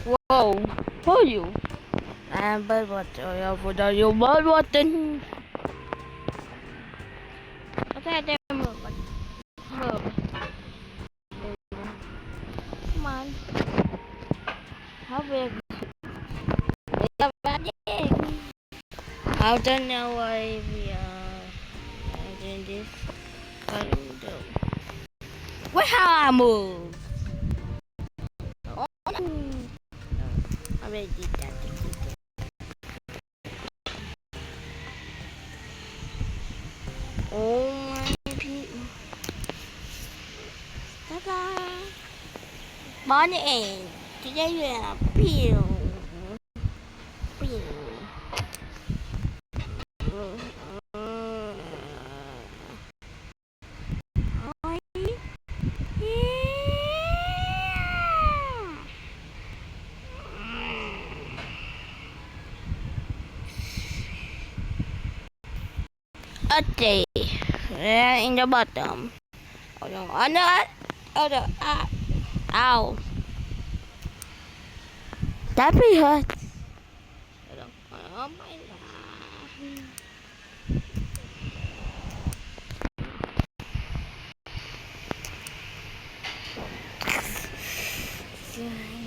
Whoa, who are you? I'm bird water. What are you bird watching? Okay, there move. Move. Come on. How big? Yeah, big. I don't know why we are doing this. What do we do? Wait, how I move? Oh, no. I already did that. Oh my people. Ta-da! Morning. Today we are peel. Peel. Okay, in the bottom. Oh no, oh no, oh no, ow. That pretty hurt. Oh my god.